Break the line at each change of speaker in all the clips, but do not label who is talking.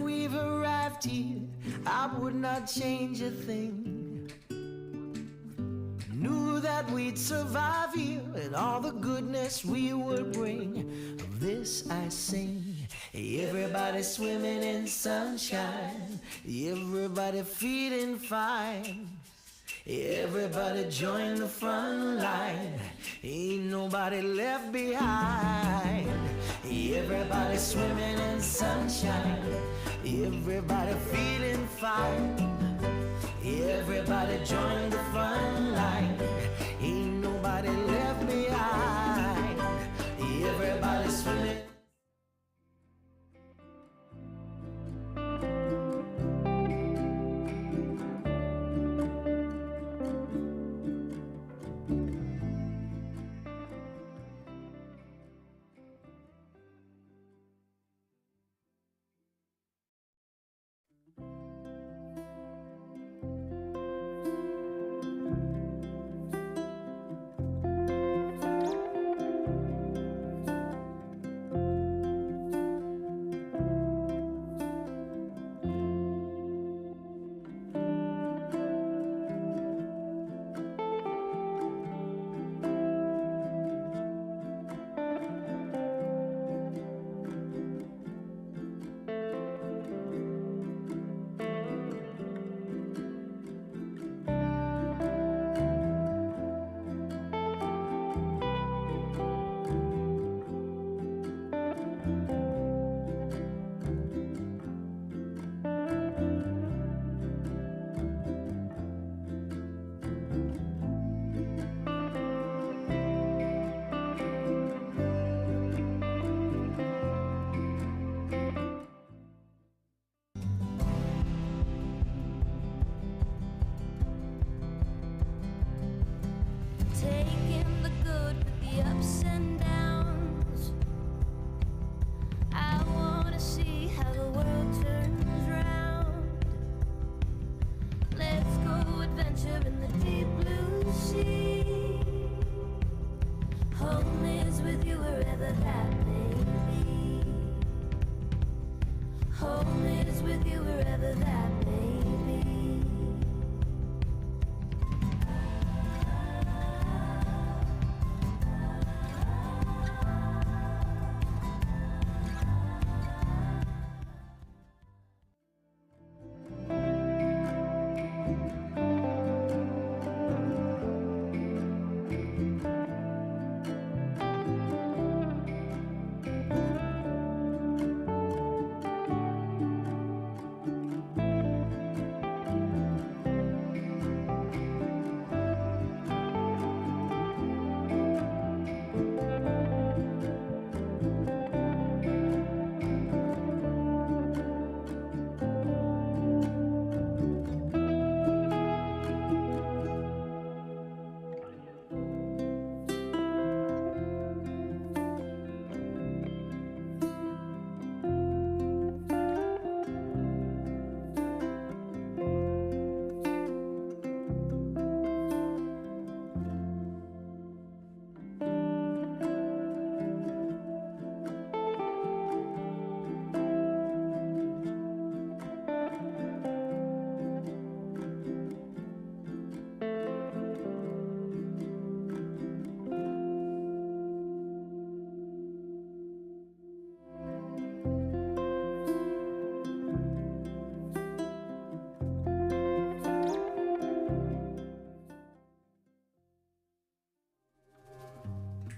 we've arrived here, I would not change a thing. Knew that we'd survive here and all the goodness we would bring. Of this I sing. Everybody swimming in sunshine, everybody feeling fine. Everybody join the front line, ain't nobody left behind. Everybody swimming in sunshine, everybody feeling fine. Everybody join the front line, ain't nobody left behind. Everybody swimming.
Taking the good with the ups and downs. I wanna see how the world turns round. Let's go adventure in the deep blue sea. Home is with you wherever that may be. Home is with you wherever that may be.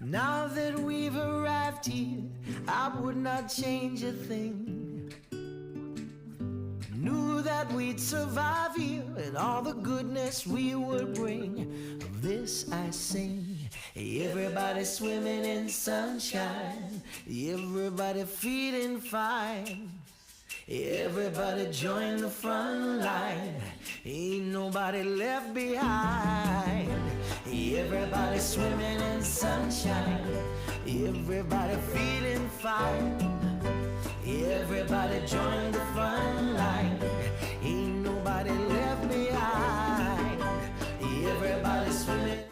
Now that we've arrived here, I would not change a thing. Knew that we'd survive here and all the goodness we would bring. Of this I sing. Everybody swimming in sunshine, everybody feeling fine. Everybody join the front line, ain't nobody left behind. Everybody swimming in sunshine, everybody feeling fine. Everybody join the front line, ain't nobody left behind. Everybody swimming.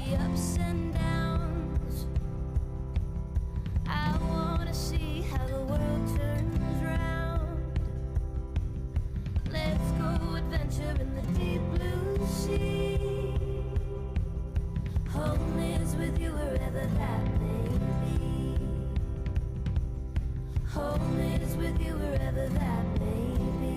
the ups and downs. I wanna see how the world turns round. Let's go adventure in the deep blue sea. Home is with you wherever that may be. Home is with you wherever that may be.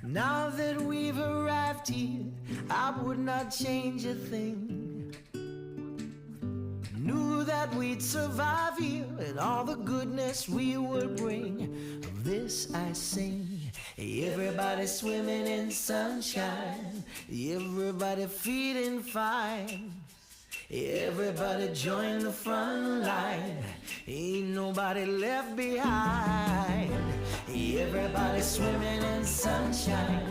Now that we've arrived here, I would not change a thing. Knew that we'd survive here and all the goodness we would bring. Of this I sing. Everybody swimming in sunshine, everybody feeling fine. Everybody join the front line, ain't nobody left behind. Everybody swimming in sunshine,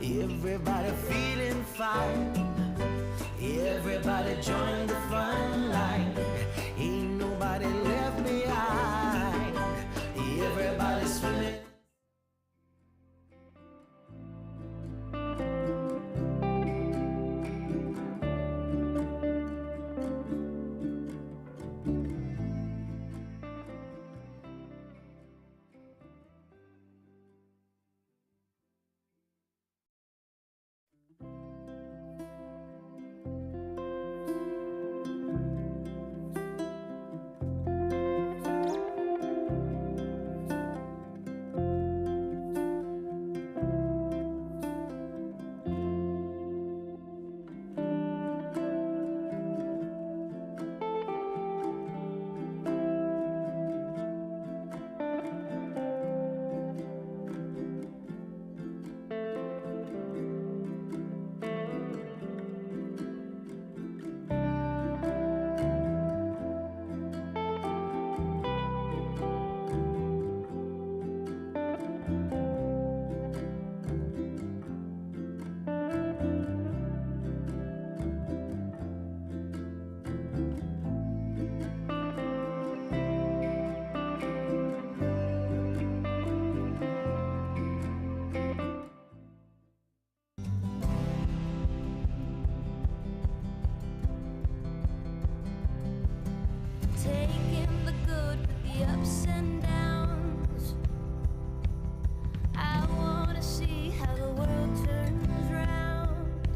everybody feeling fine. Everybody join the front line, ain't nobody left behind. Everybody swimming.
Taking the good with the ups and downs. I wanna see how the world turns round.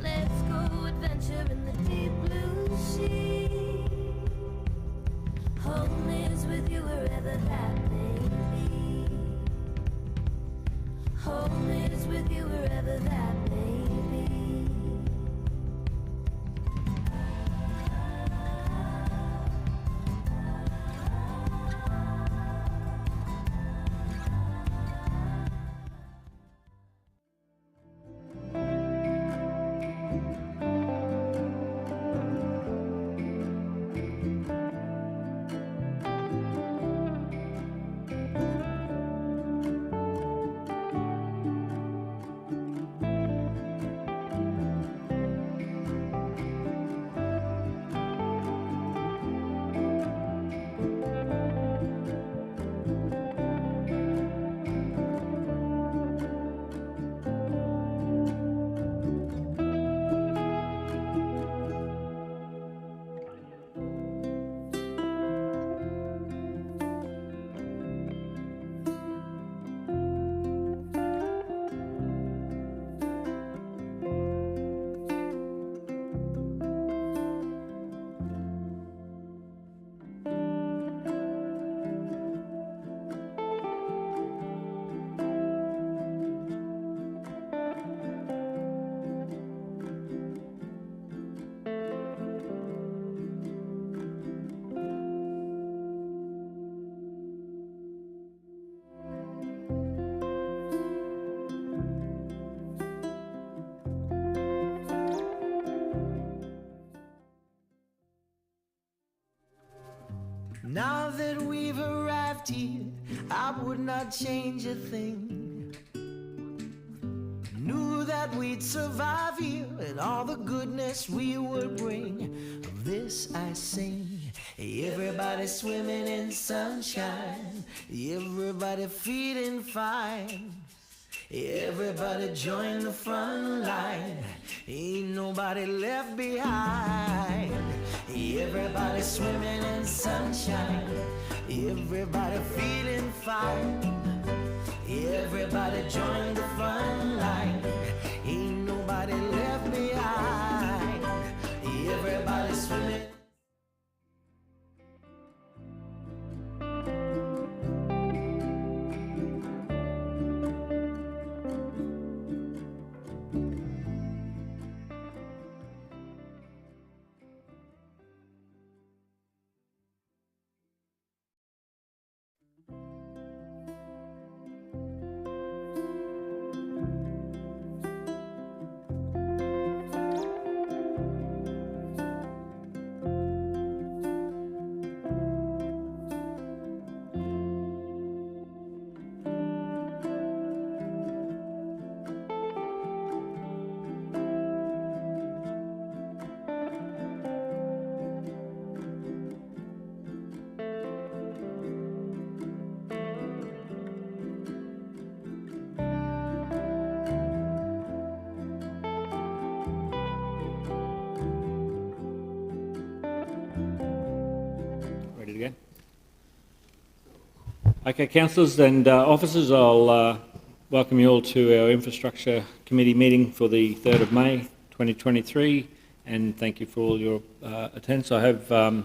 Let's go adventure in the deep blue sea. Home is with you wherever that may be. Home is with you wherever that may be.
I would not change a thing. Knew that we'd survive here and all the goodness we would bring. Of this I sing. Everybody swimming in sunshine, everybody feeling fine. Everybody join the front line, ain't nobody left behind. Everybody swimming in sunshine, everybody feeling fine. Everybody join the front line, ain't nobody left behind. Everybody swimming.
Ready to go? Okay, councillors and officers, I'll welcome you all to our Infrastructure Committee meeting for the 3rd of May 2023, and thank you for all your attendance. I have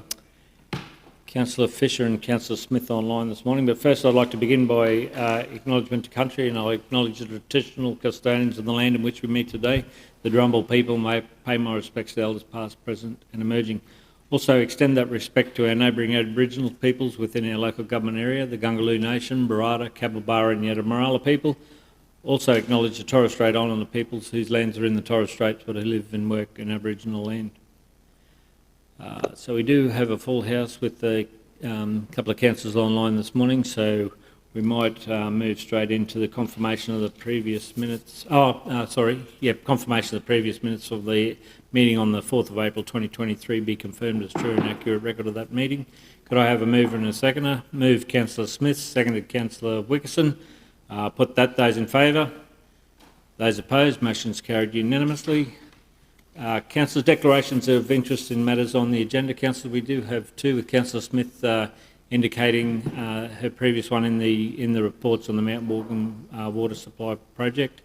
Councillor Fisher and Councillor Smith online this morning, but first I'd like to begin by acknowledgement to country, and I'll acknowledge the traditional custodians of the land in which we meet today, the Drummle people. May I pay my respects to elders past, present and emerging. Also extend that respect to our neighbouring Aboriginal peoples within our local government area, the Gungaloo Nation, Barada, Cabelbarra and Yaddamarala people. Also acknowledge the Torres Strait Islander peoples whose lands are in the Torres Straits but who live and work in Aboriginal land. So we do have a full house with a couple of councillors online this morning, so we might move straight into the confirmation of the previous minutes. Confirmation of the previous minutes of the meeting on the 4th of April 2023 be confirmed as true and accurate record of that meeting. Could I have a mover and a seconder? Move Councillor Smith, seconded Councillor Wickerson. Put that. Those in favour? Those opposed? Motion's carried unanimously. Councillors' declarations of interest in matters on the agenda. Councillor, we do have two, with Councillor Smith indicating her previous one in the reports on the Mount Morgan water supply project,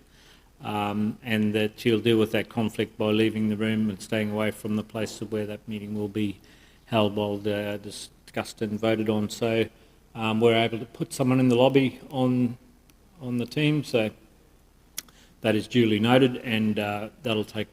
and that she'll deal with that conflict by leaving the room and staying away from the place where that meeting will be held while discussed and voted on. So we're able to put someone in the lobby on the team, so that is duly noted, and that'll take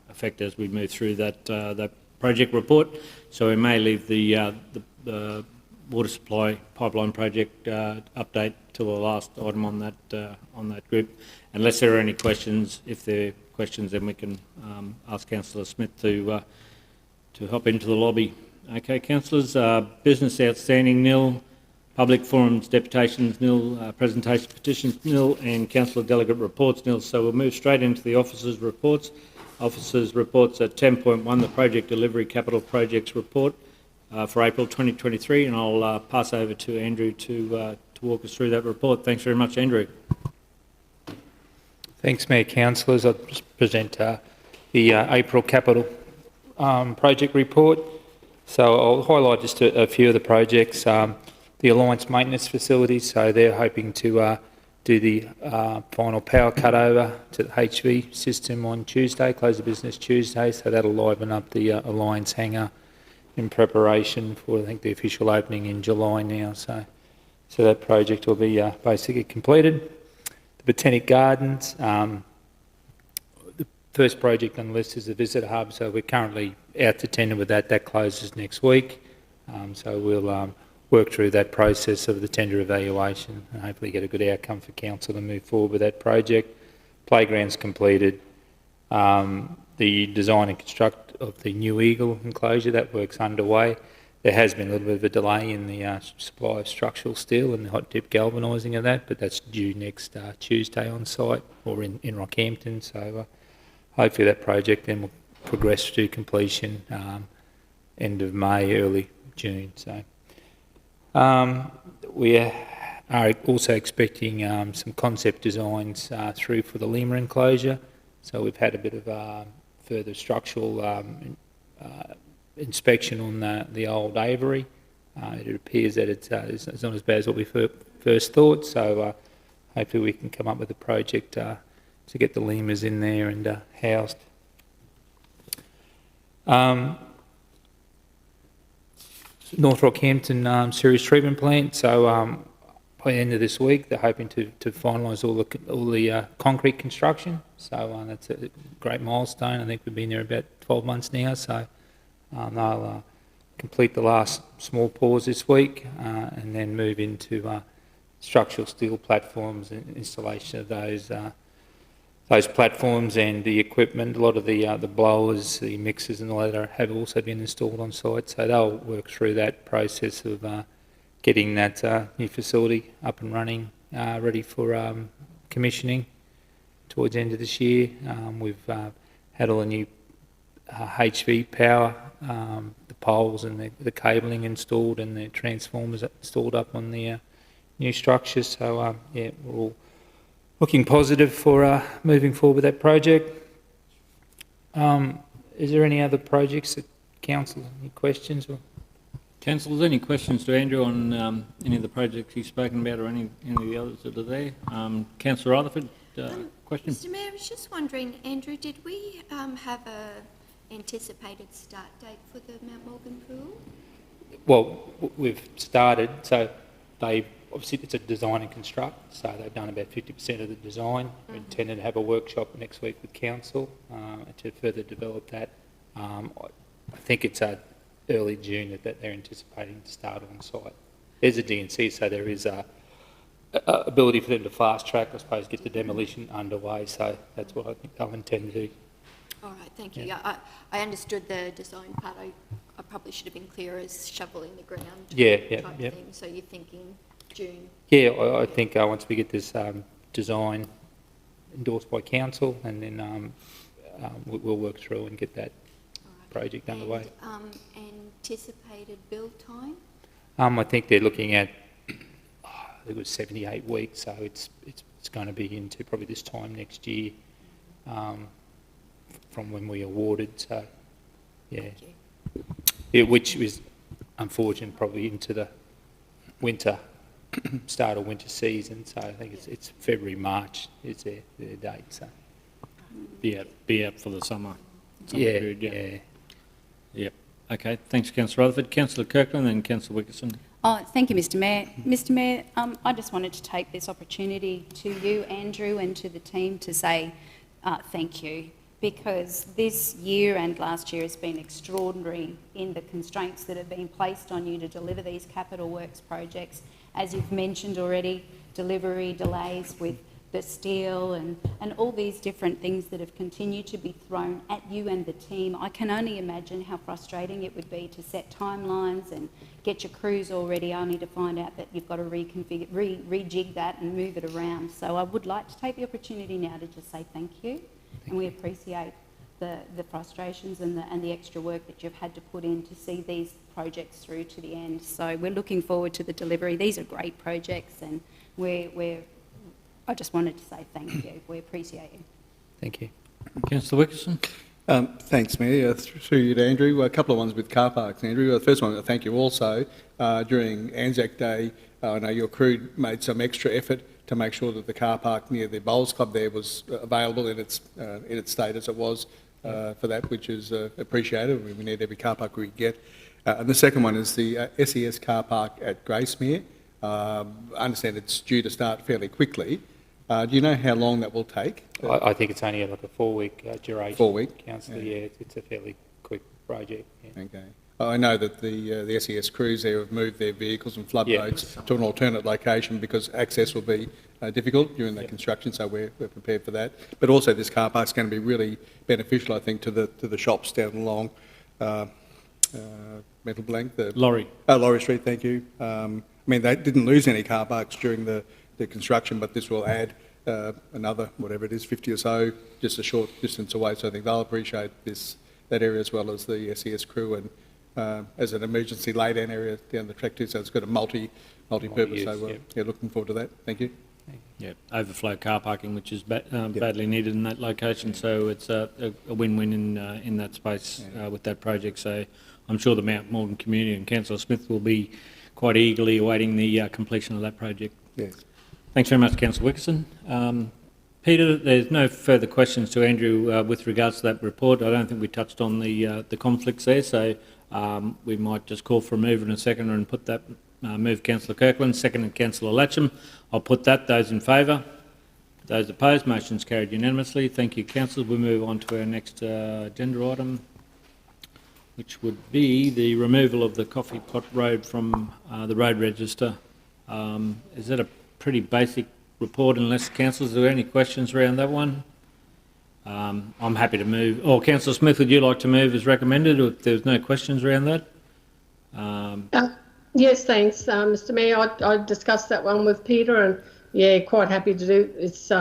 effect as we move through that project report. So we may leave the water supply pipeline project update to the last item on that group, unless there are any questions. If there are questions, then we can ask Councillor Smith to hop into the lobby. Okay, councillors, business outstanding nil, public forums deputations nil, presentation petitions nil, and councillor delegate reports nil. So we'll move straight into the officers' reports. Officers' reports at 10.1, the project delivery capital projects report for April 2023, and I'll pass over to Andrew to walk us through that report. Thanks very much, Andrew.
Thanks, Mayor. Councillors, I'll just present the April capital project report. So I'll highlight just a few of the projects. The Alliance maintenance facilities, so they're hoping to do the final power cutover to the HV system on Tuesday, close the business Tuesday, so that'll liven up the Alliance hangar in preparation for, I think, the official opening in July now. So that project will be basically completed. The Botanic Gardens, the first project on the list is the Visitor Hub, so we're currently out to tender with that. That closes next week. So we'll work through that process of the tender evaluation and hopefully get a good outcome for council to move forward with that project. Playground's completed. The design and construct of the New Eagle enclosure, that work's underway. there has been a little bit of a delay in the supply of structural steel and the hot dip galvanising of that, but that's due next Tuesday on site or in Rockhampton. So hopefully that project then will progress to completion end of May, early June. So we are also expecting some concept designs through for the Lima enclosure. So we've had a bit of further structural inspection on the old aviary. It appears that it's not as bad as what we first thought. So hopefully we can come up with a project to get the lemurs in there and housed. North Rockhampton sewage treatment plant. So by the end of this week, they're hoping to finalise all the concrete construction. So that's a great milestone. I think we've been there about 12 months now. So they'll complete the last small pours this week and then move into structural steel platforms and installation of those platforms and the equipment. A lot of the blowers, the mixers and all that have also been installed on site. So they'll work through that process of getting that new facility up and running, ready for commissioning towards the end of this year. We've had all the new HV power, the poles and the cabling installed and the transformers installed up on the new structures. So yeah, we're all looking positive for moving forward with that project. Is there any other projects that council, any questions?
Councillors, any questions to Andrew on any of the projects he's spoken about or any of the others that are there? Councillor Rutherford, question?
Mr Mayor, I was just wondering, Andrew, did we have a anticipated start date for the Mount Morgan pool?
Well, we've started, so obviously it's a design and construct, so they've done about 50% of the design. We're intending to have a workshop next week with council to further develop that. I think it's early June that they're anticipating to start on site. There's a DNC, so there is a ability for them to fast track, I suppose, get the demolition underway, so that's what I think they'll intend to do.
All right, thank you. Yeah, I understood the design part. I probably should have been clear as shoveling the ground type thing. So you're thinking June? Yeah,
I think once we get this design endorsed by council, and then we'll work through and get that project underway.
Anticipated build time?
I think they're looking at, I think it was 78 weeks, so it's going to be into probably this time next year from when we awarded. So yeah, which is unfortunate, probably into the winter. Start of winter season, so I think it's February, March is their date. So
Be out for the summer
yeah,
period,
yeah.
Yep. Okay, thanks, Councillor Rutherford. Councillor Kirkland and Councillor Wickerson.
Oh, thank you, Mr Mayor. Mr Mayor, I just wanted to take this opportunity to you, Andrew, and to the team to say thank you, because this year and last year has been extraordinary in the constraints that have been placed on you to deliver these capital works projects. As you've mentioned already, delivery delays with the steel and all these different things that have continued to be thrown at you and the team. I can only imagine how frustrating it would be to set timelines and get your crews all ready only to find out that you've got to reconfigure, rejig that and move it around. So I would like to take the opportunity now to just say thank you. And we appreciate the frustrations and the extra work that you've had to put in to see these projects through to the end. So we're looking forward to the delivery. These are great projects, and I just wanted to say thank you. We appreciate you.
Thank you.
Councillor Wickerson.
Thanks, Mayor. Through you to Andrew. A couple of ones with car parks, Andrew. The first one, thank you also. During Anzac Day, I know your crew made some extra effort to make sure that the car park near the Bowls Club there was available in its state as it was for that, which is appreciated. We need every car park we get. And the second one is the SES car park at Gracemere. I understand it's due to start fairly quickly. Do you know how long that will take?
I think it's only like a 4-week duration.
4 week?
Councillor, yeah, it's a fairly quick project. Yeah.
Okay. I know that the SES crews there have moved their vehicles and flood boats to an alternate location because access will be difficult during that construction, so we're prepared for that. But also this car park's going to be really beneficial, I think, to the shops down along mental blank, the...
Laurie.
Laurie Street, thank you. I mean, they didn't lose any car parks during the construction, but this will add another, whatever it is, 50 or so, just a short distance away. So I think they'll appreciate that area as well as the SES crew, and as an emergency lay-down area down the track too. So it's got a multi-purpose. So yeah, looking forward to that. Thank you.
Yeah, overflow car parking, which is badly needed in that location. So it's a win-win in that space with that project. So I'm sure the Mount Morgan community and Councillor Smith will be quite eagerly awaiting the completion of that project.
Yes.
Thanks very much, Councillor Wickerson. Peter, there's no further questions to Andrew with regards to that report. I don't think we touched on the conflicts there, so we might just call for a mover and a seconder and put that. Move Councillor Kirkland, seconded Councillor Latcham. I'll put that. Those in favour? Those opposed? Motion's carried unanimously. Thank you, councillors. We'll move on to our next agenda item, which would be the removal of the Coffee Pot Road from the road register. Is that a pretty basic report, unless councillors, are there any questions around that one? I'm happy to move. Or Councillor Smith, would you like to move as recommended, or if there's no questions around that?
Yes, thanks, Mr. Mayor. I discussed that one with Peter, and yeah, quite happy to do. It's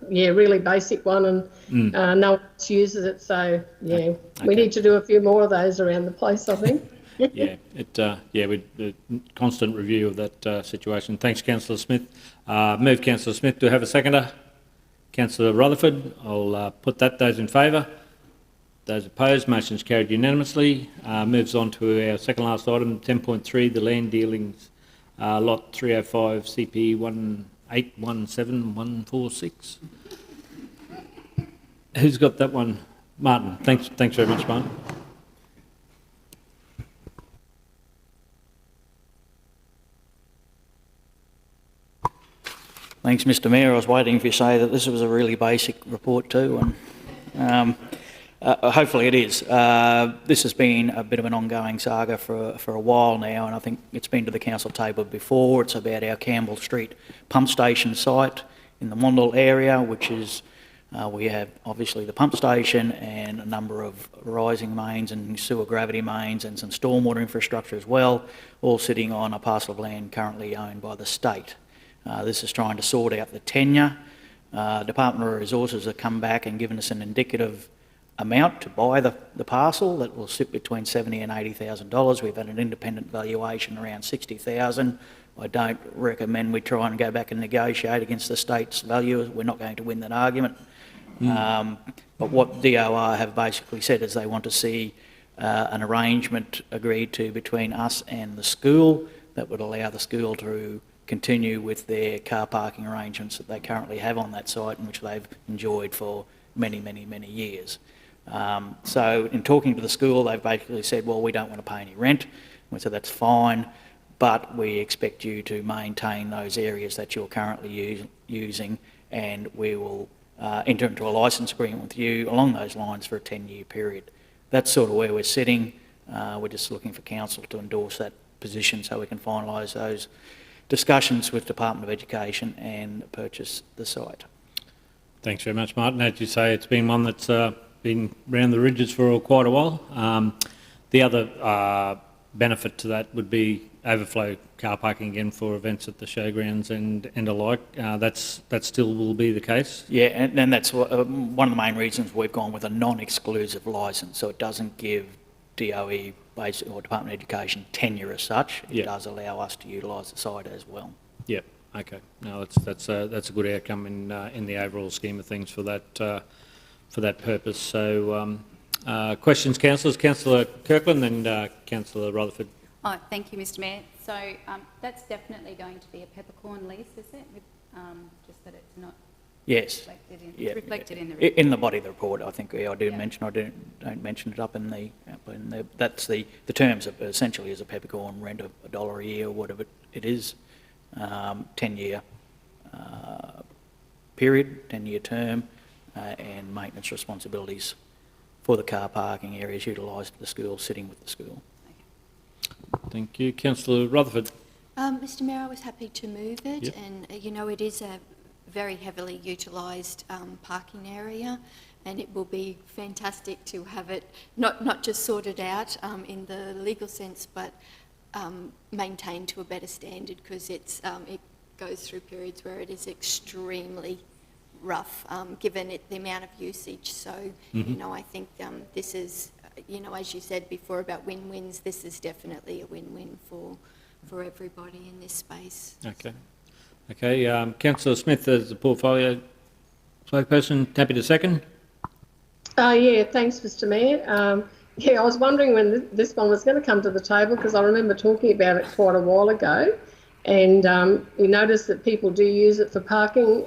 really basic one, and no one else uses it. So yeah, we need to do a few more of those around the place, I think. With constant review of that situation. Thanks, Councillor Smith. Move Councillor Smith. Do I have a seconder? Councillor Rutherford. I'll put that. Those in favour? Those opposed? Motion's carried unanimously. Moves on to our second last item, 10.3, the land dealings, lot 305 CP 1817146. Who's got that one? Martin. Thanks very much, Martin.
Thanks, Mr. Mayor. I was waiting for you to say that this was a really basic report too, and hopefully it is. This has been a bit of an ongoing saga for a while now, and I think it's been to the council table before. It's about our Campbell Street pump station site in the Wandle area, which is, we have obviously the pump station and a number of rising mains and sewer gravity mains and some stormwater infrastructure as well, all sitting on a parcel of land currently owned by the state. This is trying to sort out the tenure. Department of Resources have come back and given us an indicative amount to buy the parcel that will sit between $70,000 and $80,000. We've had an independent valuation around $60,000. I don't recommend we try and go back and negotiate against the state's value. We're not going to win that argument. But what DOR have basically said is they want to see an arrangement agreed to between us and the school that would allow the school to continue with their car parking arrangements that they currently have on that site, and which they've enjoyed for many, many, many years. So in talking to the school, they've basically said, well, we don't want to pay any rent. We said that's fine, but we expect you to maintain those areas that you're currently using, and we will enter into a licence agreement with you along those lines for a 10-year period. That's sort of where we're sitting. We're just looking for council to endorse that position so we can finalise those discussions with Department of Education and purchase the site.
Thanks very much, Martin. As you say, it's been one that's been around the ridges for quite a while. The other benefit to that would be overflow car parking again for events at the showgrounds and alike. That still will be the case? Yeah,
and that's one of the main reasons we've gone with a non-exclusive licence, so it doesn't give DOE or Department of Education tenure as such. It does allow us to utilise the site as well.
Yeah. Okay. No, that's a good outcome in the overall scheme of things for that purpose. So, questions, councillors? Councillor Kirkland and Councillor Rutherford.
Oh, thank you, Mr. Mayor. So that's definitely going to be a peppercorn lease, is it? Just that it's not.
Yes.
Reflected in the report.
In the body of the report, I think I do mention. I don't mention it up in the. That's the terms of essentially as a peppercorn rent of $1 a year or whatever it is, 10-year period, 10-year term, and maintenance responsibilities for the car parking areas utilised at the school, sitting with the school.
Thank you, Councillor Rutherford.
Mr. Mayor, I was happy to move it, and it is a very heavily utilised parking area, and it will be fantastic to have it not just sorted out in the legal sense, but maintained to a better standard, because it goes through periods where it is extremely rough, given the amount of usage. So, I think this is, as you said before about win-wins, this is definitely a win-win for everybody in this space.
Okay, Councillor Smith as the portfolio spokesperson, happy to second?
Yeah, thanks, Mr Mayor. Yeah, I was wondering when this one was going to come to the table, because I remember talking about it quite a while ago, and we noticed that people do use it for parking,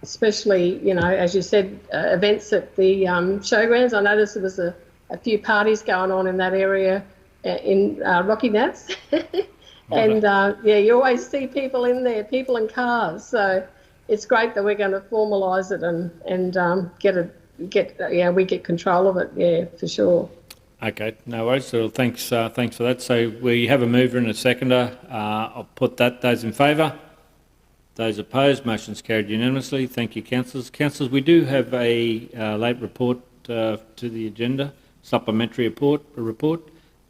especially, as you said, events at the showgrounds. I noticed there was a few parties going on in that area in Rocky Nats. And yeah, you always see people in there, people in cars. So it's great that we're going to formalise it and we get control of it. Yeah, for sure.
Okay, no worries. So thanks for that. So we have a mover and a seconder. I'll put that. Those in favour? Those opposed? Motion's carried unanimously. Thank you, councillors. Councillors, we do have a late report to the agenda, supplementary report.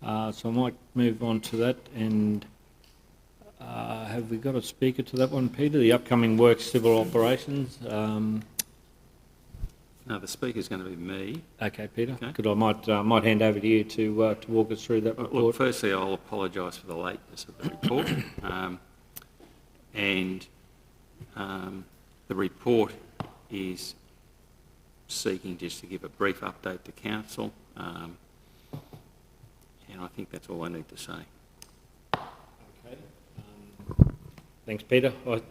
So I might move on to that. And have we got a speaker to that one, Peter? The upcoming works, civil operations.
No, the speaker's going to be me.
Okay, Peter. Okay. Good. I might hand over to you to walk us through that report.
Look, firstly, I'll apologise for the lateness of the report, the report is seeking just to give a brief update to council, and I think that's all I need to say.
Okay. Thanks, Peter. I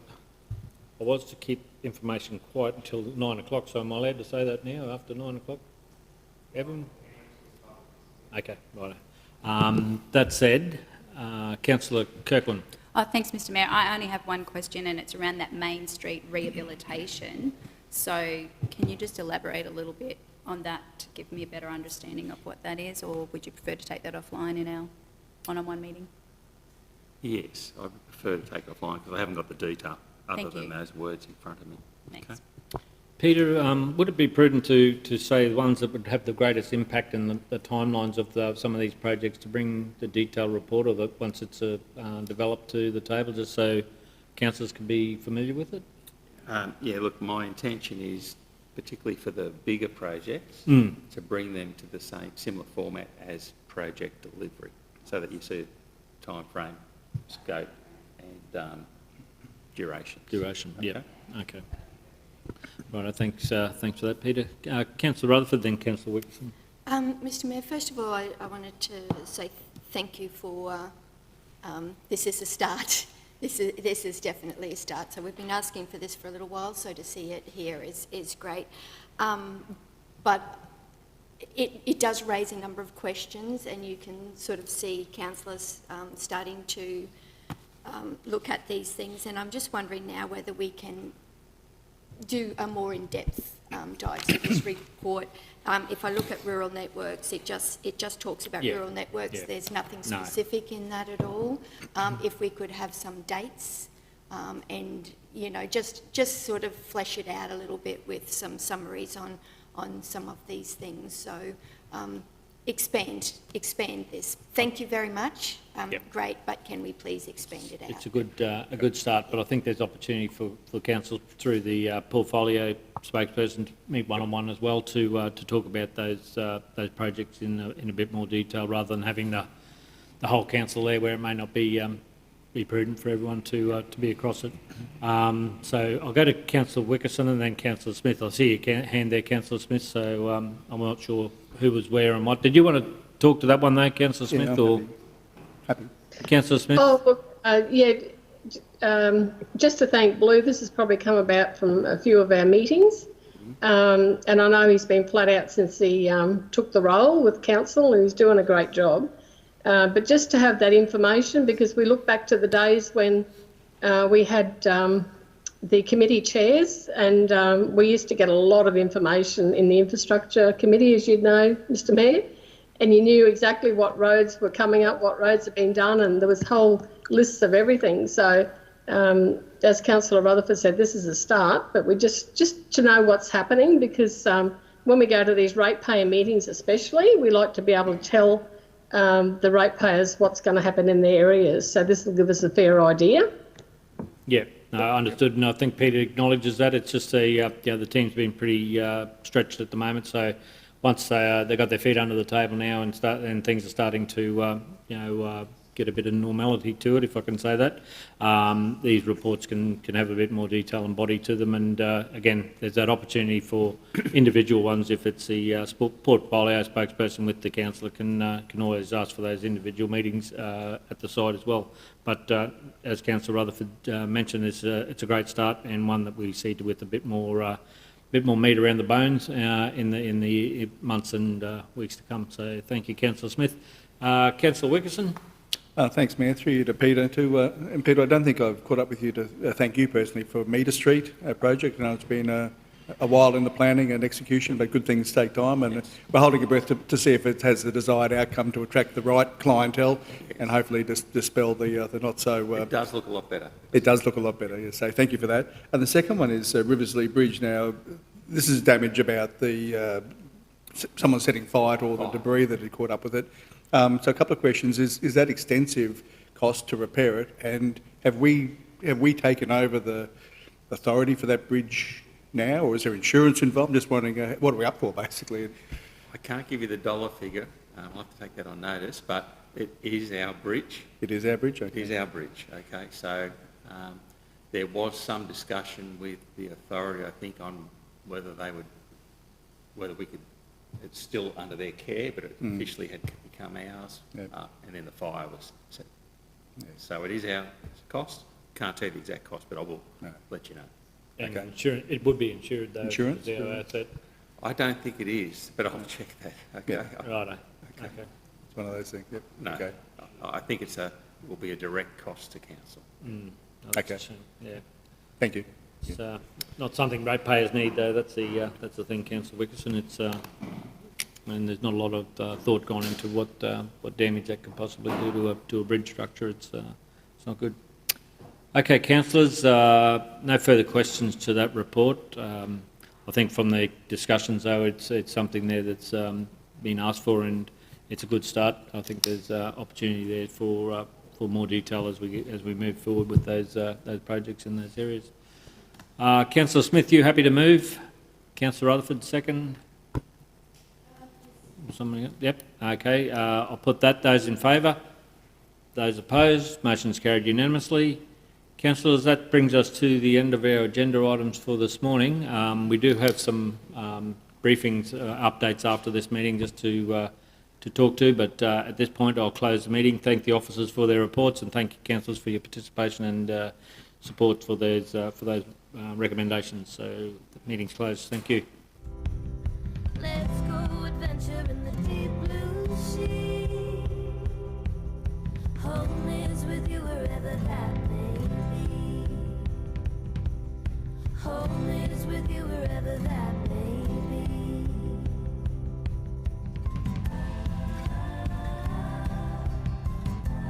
was to keep information quiet until 9 o'clock, so am I allowed to say that now, after 9 o'clock? Evan? Okay, right. That said, Councillor Kirkland.
Oh, thanks, Mr Mayor. I only have one question, and it's around that Main Street rehabilitation. So can you just elaborate a little bit on that to give me a better understanding of what that is, or would you prefer to take that offline in our one-on-one meeting?
Yes, I would prefer to take it offline because I haven't got the detail other than those words in front of me.
Thanks.
Okay.
Peter, would it be prudent to say the ones that would have the greatest impact in the timelines of some of these projects to bring the detailed report, or that once it's developed, to the table, just so councillors can be familiar with it?
Yeah, look, my intention is, particularly for the bigger projects, to bring them to the similar format as project delivery, so that you see time frame, scope and duration.
Duration, okay. Yeah. Okay. Right, thanks for that, Peter. Councillor Rutherford, then Councillor Wickerson.
Mr Mayor, first of all, I wanted to say thank you for, this is a start. This is definitely a start. So we've been asking for this for a little while, so to see it here is great. But it does raise a number of questions, and you can sort of see councillors starting to look at these things, and I'm just wondering now whether we can do a more in-depth dive to this report. If I look at rural networks, it just talks about rural networks. Yeah. There's nothing specific in that at all. If we could have some dates and just sort of flesh it out a little bit with some summaries on some of these things. So expand this. Thank you very much. Great, but can we please expand it out?
It's a good start, but I think there's opportunity for council through the portfolio spokesperson to meet one-on-one as well to talk about those projects in a bit more detail, rather than having the whole council there, where it may not be prudent for everyone to be across it. So I'll go to Councillor Wickerson and then Councillor Smith. I see your hand there, Councillor Smith, so I'm not sure who was where and what. Did you want to talk to that one though, Councillor Smith?
Yeah,
or
happy.
Councillor Smith?
Oh, look, just to thank Blue, this has probably come about from a few of our meetings. And I know he's been flat out since he took the role with council, and he's doing a great job. But just to have that information, because we look back to the days when we had the committee chairs, and we used to get a lot of information in the infrastructure committee, as you'd know, Mr Mayor, and you knew exactly what roads were coming up, what roads had been done, and there was whole lists of everything. So as Councillor Rutherford said, this is a start, but we just to know what's happening, because when we go to these ratepayer meetings especially, we like to be able to tell the ratepayers what's going to happen in their areas. So this will give us a fair idea.
Yeah, no, understood, and I think Peter acknowledges that. It's just the team's been pretty stretched at the moment, so once they got their feet under the table now and things are starting to get a bit of normality to it, if I can say that, these reports can have a bit more detail and body to them, and again, there's that opportunity for individual ones. If it's the portfolio spokesperson with the councillor can always ask for those individual meetings at the side as well. But as Councillor Rutherford mentioned, it's a great start and one that we see with a bit more meat around the bones in the months and weeks to come. So thank you, Councillor Smith. Councillor Wickerson.
Thanks, Mayor. Through you to Peter. And Peter, I don't think I've caught up with you to thank you personally for Meter Street project. I know it's been a while in the planning and execution, but good things take time, and we're holding your breath to see if it has the desired outcome to attract the right clientele and hopefully dispel the not so...
it does look a lot better.
It does look a lot better, yes. So thank you for that. And the second one is Riversley Bridge. Now, this is damage about the someone setting fire to all the debris that had caught up with it. So a couple of questions. Is that extensive cost to repair it? And have we taken over the authority for that bridge now, or is there insurance involved? I'm just wondering, what are we up for, basically?
I can't give you the dollar figure. I'll have to take that on notice, but it is our bridge.
It is our bridge, okay.
It is our bridge, okay. So there was some discussion with the authority, I think, on whether we could, it's still under their care, but it officially had become ours,
Yep.
and then the fire was set. Yeah. So it is our cost. Can't tell you the exact cost, but I will let you know.
And
Okay.
insurance, it would be insured though.
Insurance?
It's our asset.
I don't think it is, but I'll check that. Okay.
Yeah.
Righto. Okay.
It's one of those things, yep.
No,
Okay.
I think it will be a direct cost to council.
Okay.
Yeah.
Thank you.
It's not something ratepayers need though. That's the thing, Councillor Wickerson. It's and there's not a lot of thought gone into what damage that can possibly do to a bridge structure. It's not good. Okay, councillors, no further questions to that report. I think from the discussions though, it's something there that's been asked for, and it's a good start. I think there's opportunity there for more detail as we move forward with those projects in those areas. Councillor Smith, you happy to move? Councillor Rutherford, second. Somebody else? Yep. Okay. I'll put that. Those in favour? Those opposed? Motion's carried unanimously. Councillors, that brings us to the end of our agenda items for this morning. We do have some briefings, updates after this meeting just to talk to, but at this point I'll close the meeting. Thank the officers for their reports, and thank you, councillors, for your participation and support for those recommendations. So the meeting's closed. Thank you.
Let's go adventure in the deep blue sea. Home is with you wherever that may be. Home is with you wherever that